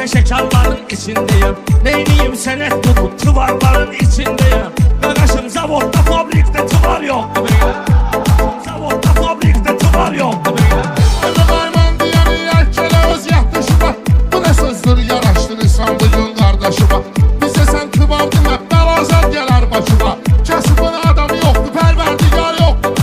şekerlerin içindeyim. Neyniyim senet bulup tıvarların içindeyim. Qardaşım zavodda fabrikdə tıvar yoktu belə. Zavodda fabrikdə tıvar yoktu belə. Qarman deyəni yerkələ öz yatdışıma. Bu nə sözdür yaraşdırırsan bugün qardaşıma. Bizə sən tıvardın hep bəlazat gələr başıma. Kasıbın adamı yoktu, pərverdigar yoktu.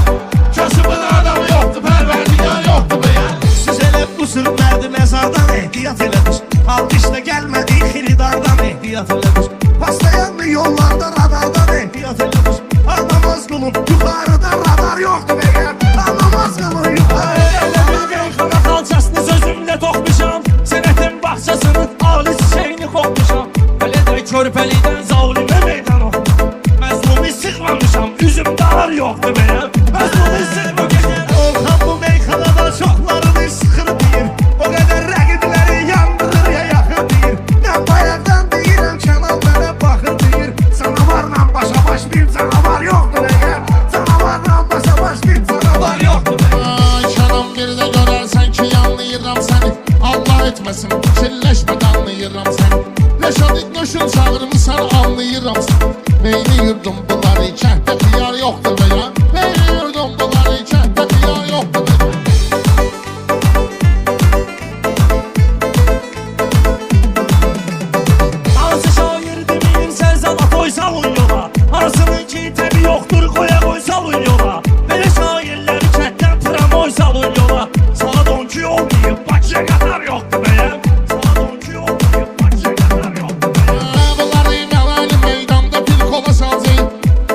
Kasıbın adamı yoktu, pərverdigar yoktu belə. Siz elə bu sürmərdi məzardan ehtiyat elədir. Alqışla gəlmədi xiridardan ehtiyat elədir. Paslayanlı yollarda radardan Ehtiyat elədir. Anlamaz qılıb yuxarıda radar yoxdur bəgər. Anlamaz qılıb yuxarıda Elə bir meyxana xalçasını sözümlə toxmuşam. Sənətin baxçasının ali çiçəyini qoxmuşam. Elə də körpəlikdən zalimə meydan oxumuşam. Məzlumi sıxmamışam, üzümdə ar yoxdur mənəm. Məzlumi sıxmamışam. Orxan bu meyxanada çoxlarını sıxır deyir. O qədər rəqibləri yandırır ya yaxır deyir. Mən bayaqdan deyirəm Kənan mənə baxır deyir. Canavarla başa baş bir canavar yoxdur bəgər. Canavarla başa baş bir canavar yoxdur bəgər. Ay Kənan bir də görərsən ki yanlayıram səni. Allah etməsin kirləşmə danlayıram səni. Reşadik nöşün çağırmısan anlayıram səni. Neyini yırdım bunları kənddə xiyar yoxdur və ya. Neyini yırdım bunları kənddə xiyar yoxdur və ya. Hansı şair demeyirsən sana koysalın yola. Hansının ki təbi yoxdur qoya qoysalın yola. Belə şairləri kənddən tramoy salın yola. Saat 12 olmayıb Bakıya qatar yoxdur bəyəm. Saat 12 olmayıb Bakıya qatar yoxdur bəyəm. Bunları məvəli meydanda bir kola salacaq.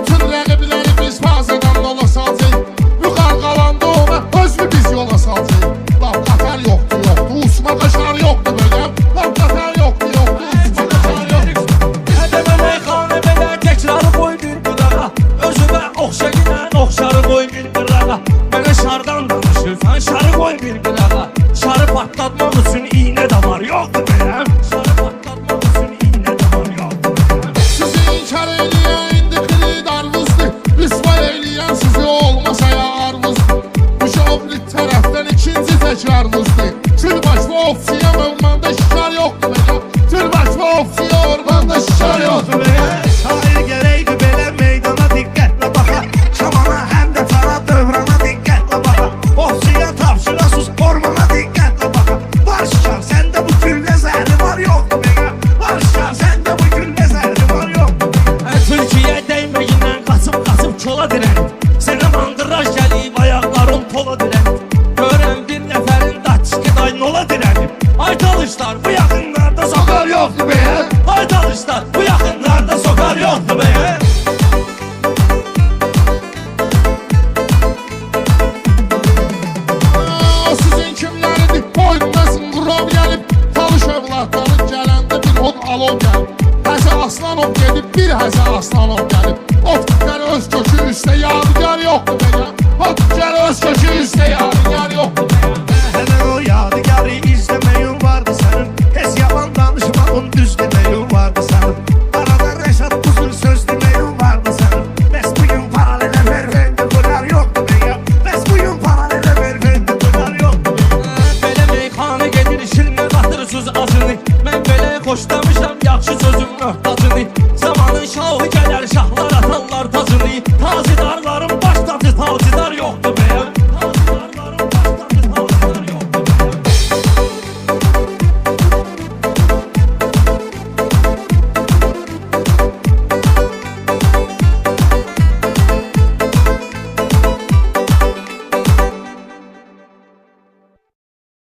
Tüm rəqibləri biz bazadan yola salacaq. Yuxar qalanda ona özünü biz yola salacaq. Laf qatar yoxdur, yoxdur, usma qaşar yoxdur bəyəm. Laf qatar yoxdur, yoxdur, usma qaşar yoxdur. Hədəmə meyxanə belə təkrarı qoy bir qıdağa. Özümə oxşa gilən oxşarı qoy bir qırağa. Mənə şardan danışırsan şarı qoy bir qırağa. Şarı patlatmaq üçün iynə də var yoxdur bəyəm. Şarı patlatmaq üçün iynə də var yoxdur bəyəm. Sizi inkar eləyən indi xilidarınızdır. Rüsvay eləyən sizi olmasa yarınızdır. Bu şovrit tərəfdən ikinci təkrarınızdır. Türbaş və ofsiya ormanda şikar yoxdur bəyəm. Türbaş və ofsiya ormanda şikar yoxdur bəyəm. Şair gərəkdir belə meydana diqqətlə baxa. Şamana həm də fara dövrana diqqətlə baxa. Ofsiya tapşırasız ormana diqqətlə baxa. Var şikar səndə bu güllə zəhri var yoxdur bəgər. Var şikar səndə bu güllə zəhri var yoxdur bəgər. Türkiyə dəyməyindən qaçıb çola dirənib. Sənə mandıraj gəlib ayaqların tola dirənib. Görəm bir nəfərin daçki daynola dirənib. Ay talışlar bu yaxınlarda sokar yoxdur bəyəm. Ay talışlar bu yaxınlarda sokar yoxdur bəyəm. Sizin kimləridir? Boynunasın qurov gəlib. Talış övladları gələndə bir od alov gəlib. Həsə Aslanov gedib, bir həsə Aslanov gəlib. O tüklər öz kökü üstə yadigar yoxdur bəyəm. O tüklər öz kökü üstə yadigar